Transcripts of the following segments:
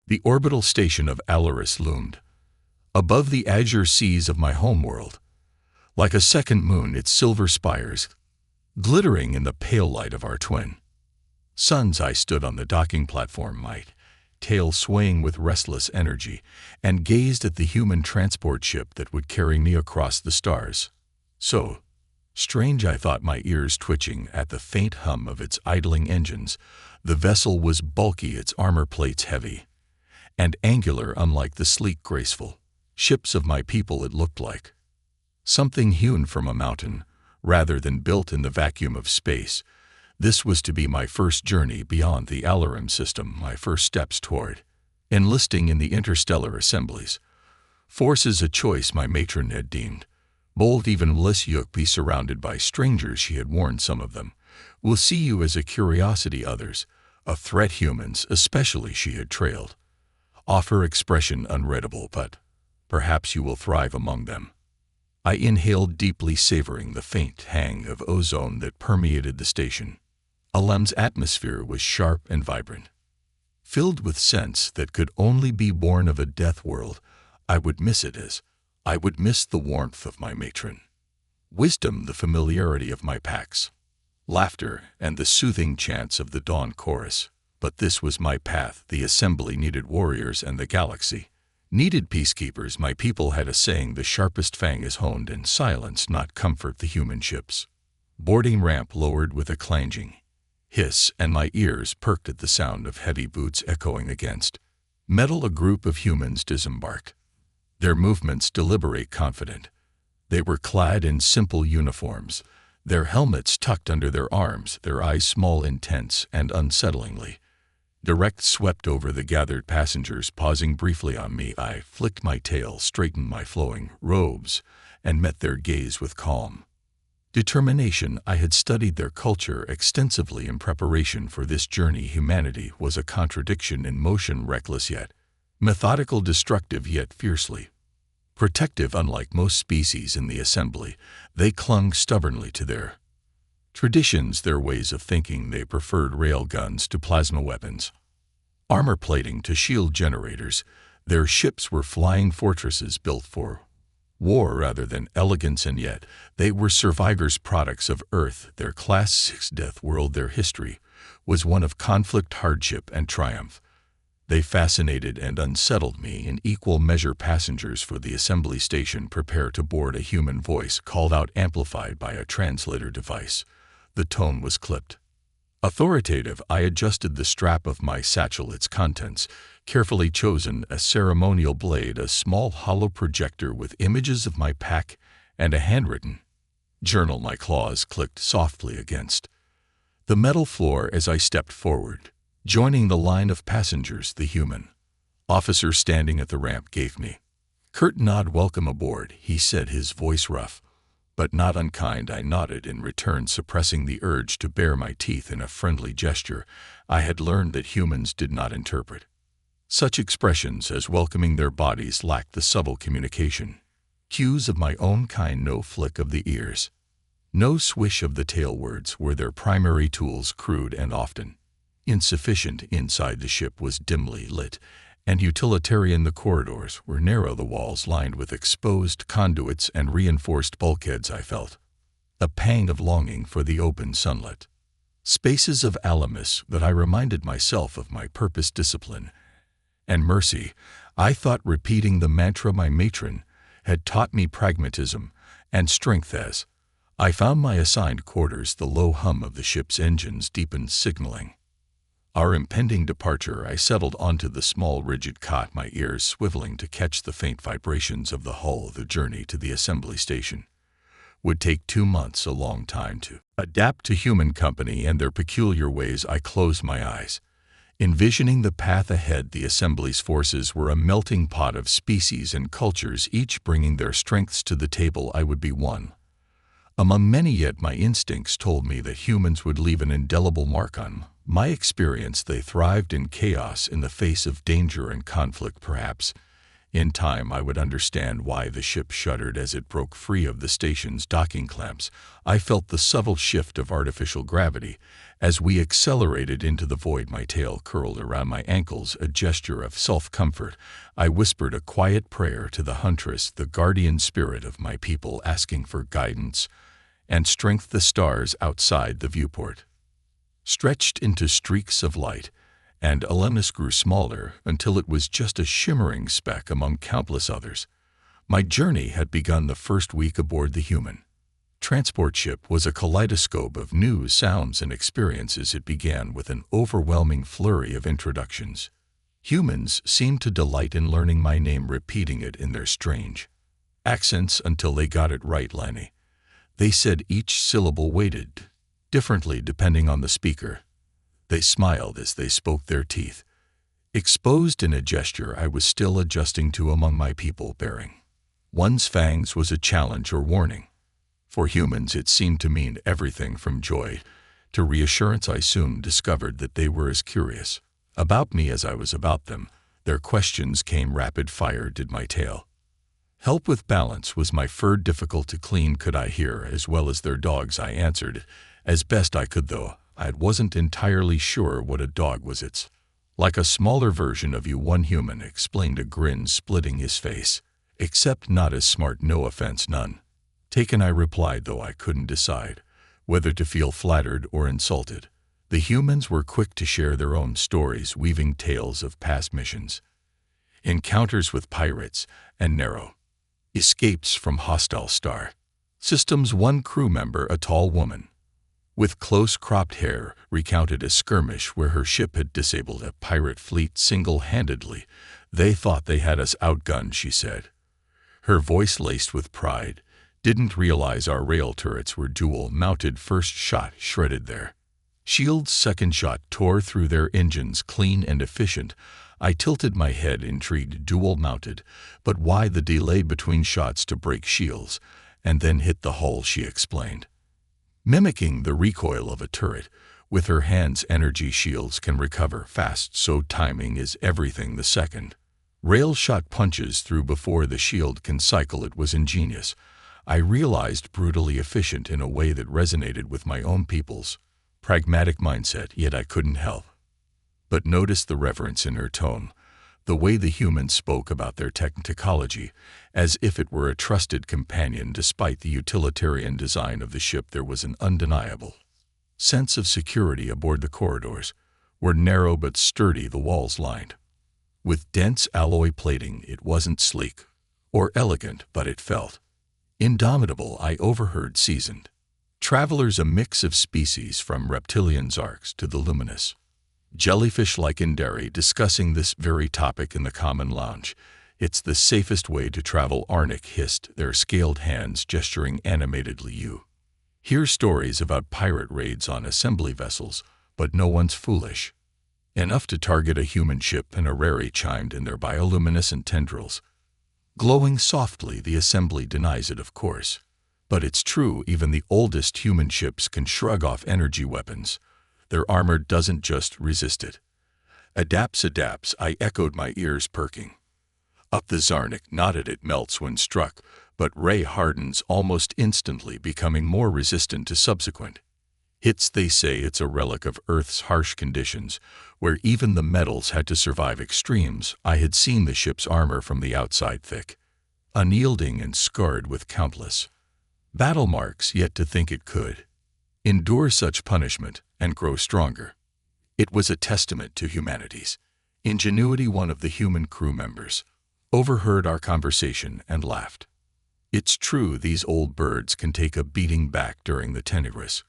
The orbital station of Alaris loomed, above the azure seas of my homeworld, like a second moon, its silver spires glittering in the pale light of our twin suns. I stood on the docking platform, my tail swaying with restless energy, and gazed at the human transport ship that would carry me across the stars. So strange, I thought, my ears twitching at the faint hum of its idling engines. The vessel was bulky, its armor plates heavy and angular, unlike the sleek, graceful ships of my people. It looked like something hewn from a mountain, rather than built in the vacuum of space. This was to be my first journey beyond the Alarum system, my first steps toward enlisting in the interstellar assemblies. Forces, a choice my matron had deemed bold. Even Lisyuk, be surrounded by strangers, she had warned some of them, will see you as a curiosity, others a threat. Humans, especially, she had trailed off, her expression unreadable, but perhaps you will thrive among them. I inhaled deeply, savoring the faint hang of ozone that permeated the station. Alem's atmosphere was sharp and vibrant, filled with scents that could only be born of a death world. I would miss it as I would miss the warmth of my matron, wisdom, the familiarity of my packs, laughter, and the soothing chants of the dawn chorus. But this was my path. The assembly needed warriors, and the galaxy needed peacekeepers. My people had a saying: the sharpest fang is honed in silence, not comfort. The human ship's boarding ramp lowered with a clanging hiss, and my ears perked at the sound of heavy boots echoing against metal. A group of humans disembarked, their movements deliberate, confident. They were clad in simple uniforms, their helmets tucked under their arms, their eyes small, intense, and unsettlingly direct, swept over the gathered passengers. Pausing briefly on me, I flicked my tail, straightened my flowing robes, and met their gaze with calm determination. I had studied their culture extensively in preparation for this journey. Humanity was a contradiction in motion, reckless yet methodical, destructive yet fiercely protective. Unlike most species in the assembly, they clung stubbornly to their traditions, their ways of thinking. They preferred rail guns to plasma weapons, armor plating to shield generators. Their ships were flying fortresses built for war rather than elegance, and yet they were survivors, products of Earth, their Class 6 death world. Their history was one of conflict, hardship, and triumph. They fascinated and unsettled me in equal measure. Passengers for the assembly station, prepare to board. A human voice called out, amplified by a translator device. The tone was clipped, authoritative. I adjusted the strap of my satchel, its contents carefully chosen: a ceremonial blade, a small hollow projector with images of my pack, and a handwritten journal. My claws clicked softly against the metal floor as I stepped forward, joining the line of passengers. The human officer standing at the ramp gave me curt nod. Welcome aboard, he said, his voice rough but not unkind. I nodded in return, suppressing the urge to bare my teeth in a friendly gesture. I had learned that humans did not interpret such expressions as welcoming. Their bodies lacked the subtle communication cues of my own kind. No flick of the ears, no swish of the tail. Words were their primary tools, crude and often insufficient. Inside the ship was dimly lit and utilitarian. The corridors were narrow, the walls lined with exposed conduits and reinforced bulkheads. I felt a pang of longing for the open, sunlit spaces of Alamis. That I reminded myself of my purpose, discipline, and mercy. I thought, repeating the mantra my matron had taught me: pragmatism and strength. As I found my assigned quarters, the low hum of the ship's engines deepened, signaling our impending departure. I settled onto the small, rigid cot, my ears swiveling to catch the faint vibrations of the hull. The journey to the assembly station would take 2 months, a long time to adapt to human company and their peculiar ways. I closed my eyes, envisioning the path ahead. The assembly's forces were a melting pot of species and cultures, each bringing their strengths to the table. I would be one among many, yet my instincts told me that humans would leave an indelible mark on my experience. They thrived in chaos, in the face of danger and conflict. Perhaps In time, I would understand why the ship shuddered as it broke free of the station's docking clamps. I felt the subtle shift of artificial gravity. As we accelerated into the void, my tail curled around my ankles, a gesture of self-comfort. I whispered a quiet prayer to the huntress, the guardian spirit of my people, asking for guidance and strength. The stars outside the viewport stretched into streaks of light, and Olympus grew smaller until it was just a shimmering speck among countless others. My journey had begun. The first week aboard the human transport ship was a kaleidoscope of news, sounds, and experiences. It began with an overwhelming flurry of introductions. Humans seemed to delight in learning my name, repeating it in their strange accents until they got it right. Lenny. They said each syllable weighted differently depending on the speaker. They smiled as they spoke, their teeth exposed in a gesture I was still adjusting to among my people. Bearing one's fangs was a challenge or warning. For humans, it seemed to mean everything from joy to reassurance. I soon discovered that they were as curious about me as I was about them. Their questions came rapid fire. Did my tail help with balance? Was my fur difficult to clean? Could I hear as well as their dogs? I answered as best I could, though I wasn't entirely sure what a dog was. It's like a smaller version of you, one human explained, a grin splitting his face. Except not as smart. No offense, none taken, I replied, though I couldn't decide whether to feel flattered or insulted. The humans were quick to share their own stories, weaving tales of past missions, encounters with pirates, and narrow escapes from hostile star systems. One crew member, a tall woman with close-cropped hair, recounted a skirmish where her ship had disabled a pirate fleet single-handedly. They thought they had us outgunned, she said, her voice laced with pride. Didn't realize our rail turrets were dual-mounted. First shot shredded their shields, second shot tore through their engines, clean and efficient. I tilted my head, intrigued. Dual-mounted, but why the delay between shots to break shields and then hit the hull, she explained, mimicking the recoil of a turret. With her hands, energy shields can recover fast, so timing is everything. The second rail shot punches through before the shield can cycle. It was ingenious. I realized brutally efficient in a way that resonated with my own people's pragmatic mindset, yet I couldn't help but notice the reverence in her tone, the way the humans spoke about their technology, as if it were a trusted companion. Despite the utilitarian design of the ship, there was an undeniable sense of security aboard. The corridors were narrow but sturdy, the walls lined with dense alloy plating. It wasn't sleek or elegant, but it felt indomitable. I overheard seasoned travelers, a mix of species from reptilian zarks to the luminous jellyfish-like Indari, discussing this very topic in the common lounge. It's the safest way to travel, Arnik hissed, their scaled hands gesturing animatedly. You hear stories about pirate raids on assembly vessels, but no one's foolish enough to target a human ship. And a rarity chimed in, their bioluminescent tendrils glowing softly. The assembly denies it, of course, but it's true. Even the oldest human ships can shrug off energy weapons. Their armor doesn't just resist it. Adapts, I echoed, my ears perking up. The Zarnik nodded. It melts when struck, but ray hardens almost instantly, becoming more resistant to subsequent hits. They say it's a relic of Earth's harsh conditions, where even the metals had to survive extremes. I had seen the ship's armor from the outside, thick, unyielding, and scarred with countless battle marks, yet to think it could endure such punishment and grow stronger. It was a testament to humanity's ingenuity. One of the human crew members overheard our conversation and laughed. It's true, these old birds can take a beating back. During the tenuous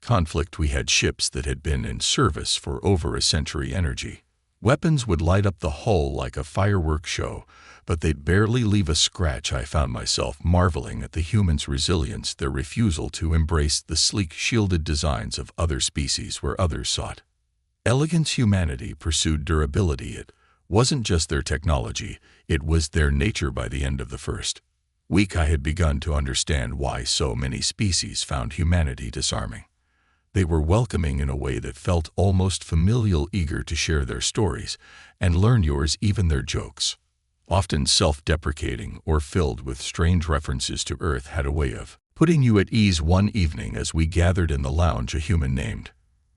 conflict, we had ships that had been in service for over a century. Energy weapons would light up the hull like a fireworks show, but they'd barely leave a scratch. I found myself marveling at the humans' resilience, their refusal to embrace the sleek, shielded designs of other species where others sought elegance. Humanity pursued durability. It wasn't just their technology, it was their nature. By the end of the first week, I had begun to understand why so many species found humanity disarming. They were welcoming in a way that felt almost familial, eager to share their stories and learn yours, even their jokes. often self-deprecating or filled with strange references to Earth, had a way of putting you at ease. One evening as we gathered in the lounge, a human named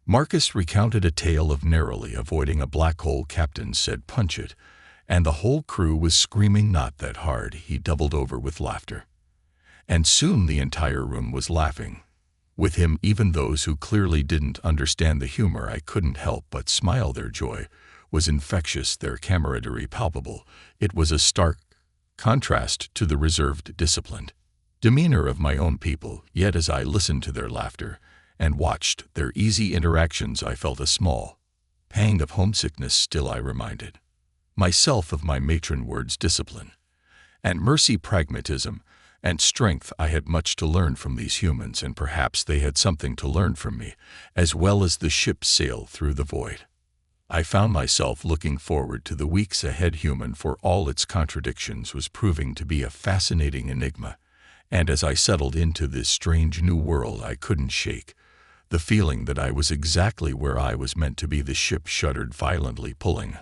Marcus recounted a tale of narrowly avoiding a black hole. Captain said, "Punch it," and the whole crew was screaming, "Not that hard." He doubled over with laughter. And soon the entire room was laughing with him, even those who clearly didn't understand the humor. I couldn't help but smile. Their joy was infectious, their camaraderie palpable. It was a stark contrast to the reserved, disciplined demeanor of my own people. Yet as I listened to their laughter and watched their easy interactions, I felt a small pang of homesickness. Still, I reminded myself of my matron words: discipline and mercy, pragmatism and strength. I had much to learn from these humans, and perhaps they had something to learn from me. As well as the ship sailed through the void, I found myself looking forward to the weeks ahead. Human, for all its contradictions, was proving to be a fascinating enigma, and as I settled into this strange new world, I couldn't shake the feeling that I was exactly where I was meant to be. The ship shuddered violently, pulling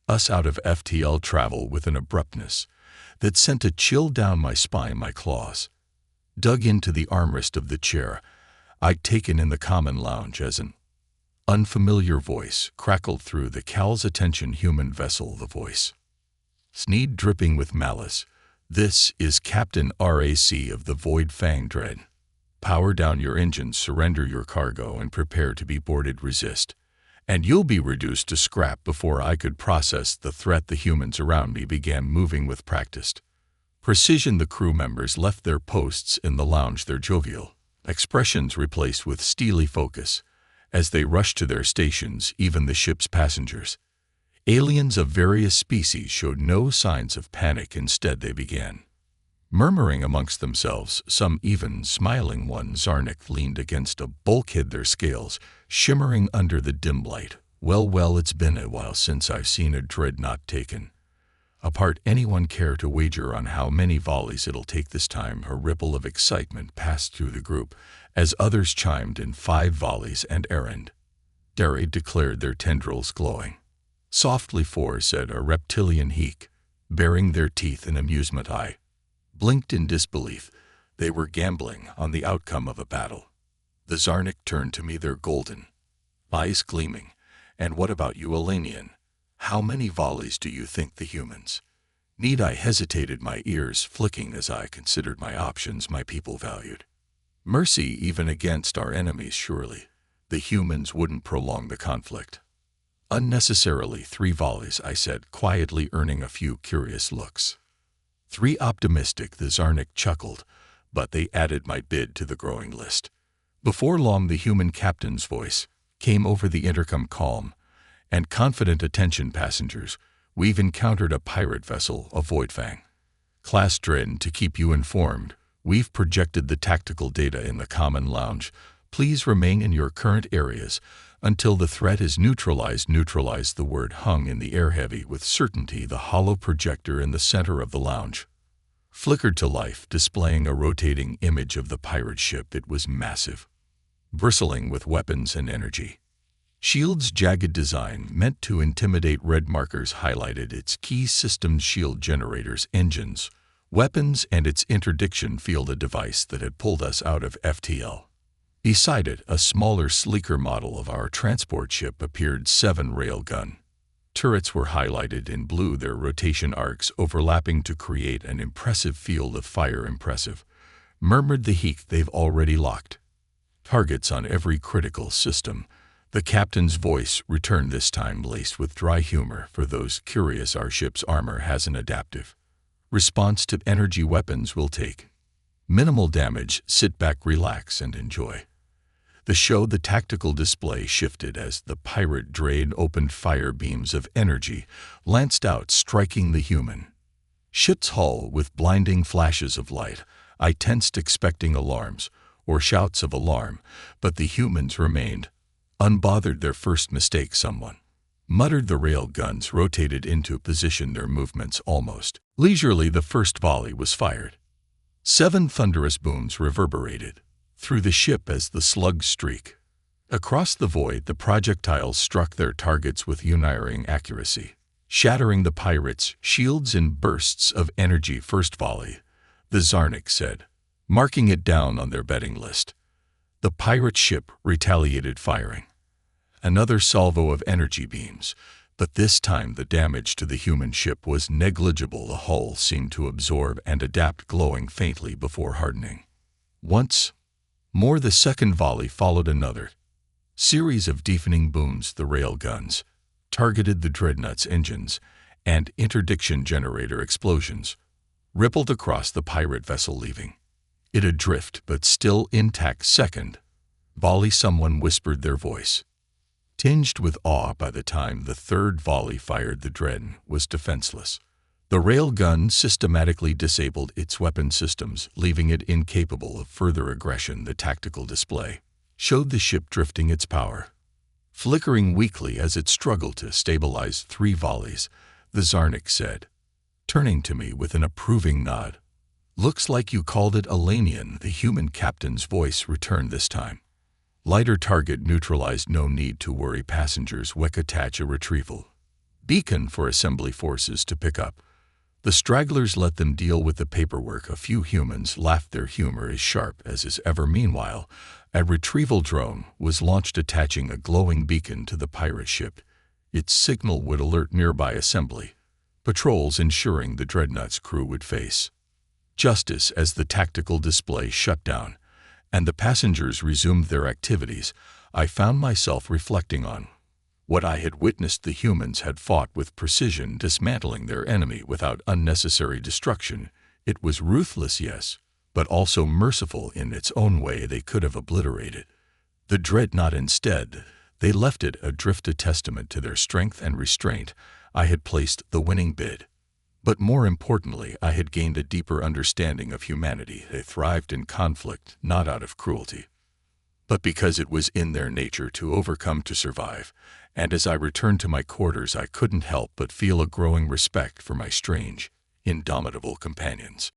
us out of FTL travel with an abruptness that sent a chill down my spine. My claws dug into the armrest of the chair I'd taken in the common lounge as an unfamiliar voice crackled through the cowl's attention. Human vessel, the voice sneezed, dripping with malice. "This is Captain RAC of the Void Fang Dread. Power down your engines, surrender your cargo, and prepare to be boarded. Resist, and you'll be reduced to scrap." Before I could process the threat, the humans around me began moving with practiced precision. The crew members left their posts in the lounge, their jovial expressions replaced with steely focus as they rushed to their stations. Even the ship's passengers, aliens of various species, showed no signs of panic. Instead, they began murmuring amongst themselves, some even smiling. One Zarnik leaned against a bulkhead, their scales shimmering under the dim light. Well, it's been a while since I've seen a dreadnought taken apart. Anyone care to wager on how many volleys it'll take this time?" A ripple of excitement passed through the group as others chimed in. 5 volleys, and Dare declared, their tendrils glowing softly. 4, said a reptilian heek, baring their teeth in amusement. I blinked in disbelief. They were gambling on the outcome of a battle. The Zarnik turned to me, their golden eyes gleaming. "And what about you, Elenian? How many volleys do you think the humans need?" I hesitated, my ears flicking as I considered my options. My people valued mercy even against our enemies. Surely the humans wouldn't prolong the conflict unnecessarily. 3 volleys, I said quietly, earning a few curious looks. 3 optimistic, the Zarnik chuckled, but they added my bid to the growing list. Before long, the human captain's voice came over the intercom, calm and confident. "Attention passengers, we've encountered a pirate vessel, a Voidfang class dread. To keep you informed, we've projected the tactical data in the common lounge. Please remain in your current areas until the threat is neutralized." Neutralized, the word hung in the air heavy with certainty. The hollow projector in the center of the lounge flickered to life, displaying a rotating image of the pirate ship. It was massive, bristling with weapons and energy shields. Jagged design meant to intimidate. Red markers highlighted its key systems: shield generators, engines, weapons, and its interdiction field, a device that had pulled us out of FTL. Beside it, a smaller, sleeker model of our transport ship appeared. 7 railgun turrets were highlighted in blue, their rotation arcs overlapping to create an impressive field of fire. "Impressive," murmured the Heek. "They've already locked targets on every critical system." The captain's voice returned, this time laced with dry humor. "For those curious, our ship's armor has an adaptive response to energy weapons. Will take minimal damage. Sit back, relax, and enjoy the show." The tactical display shifted as the pirate dread opened fire. Beams of energy lanced out, striking the human ship's hull with blinding flashes of light. I tensed, expecting alarms or shouts of alarm, but the humans remained unbothered. "Their first mistake," someone muttered. The rail guns rotated into position, their movements almost leisurely. The first volley was fired. 7 thunderous booms reverberated through the ship as the slugs streaked across the void. The projectiles struck their targets with unerring accuracy. shattering the pirates' shields in bursts of energy. First volley, the Zarnik said, marking it down on their betting list. The pirate ship retaliated, firing another salvo of energy beams, but this time the damage to the human ship was negligible. The hull seemed to absorb and adapt, glowing faintly before hardening. Once more, the second volley followed another series of deafening booms. The rail guns targeted the dreadnought's engines, and interdiction generator explosions rippled across the pirate vessel, leaving it adrift but still intact. Second volley, someone whispered, their voice tinged with awe. By the time the third volley fired, the dread was defenseless. The rail gun systematically disabled its weapon systems, leaving it incapable of further aggression. The tactical display showed the ship drifting, its power flickering weakly as it struggled to stabilize. 3 volleys, the Zarnik said, turning to me with an approving nod. Looks like you called it Alanian. The human captain's voice returned this time. Lighter target neutralized, no need to worry. Passengers WEC attach a retrieval beacon for assembly forces to pick up. The stragglers let them deal with the paperwork. A few humans laughed, their humor as sharp as is ever. Meanwhile, a retrieval drone was launched, attaching a glowing beacon to the pirate ship. Its signal would alert nearby assembly patrols, ensuring the dreadnought's crew would face justice. As the tactical display shut down and the passengers resumed their activities, I found myself reflecting on what I had witnessed. The humans had fought with precision, dismantling their enemy without unnecessary destruction. It was ruthless, yes, but also merciful in its own way. They could have obliterated the dreadnought. Instead, they left it adrift, a testament to their strength and restraint. I had placed the winning bid. But more importantly, I had gained a deeper understanding of humanity. They thrived in conflict, not out of cruelty, but because it was in their nature to overcome, to survive. And as I returned to my quarters, I couldn't help but feel a growing respect for my strange, indomitable companions.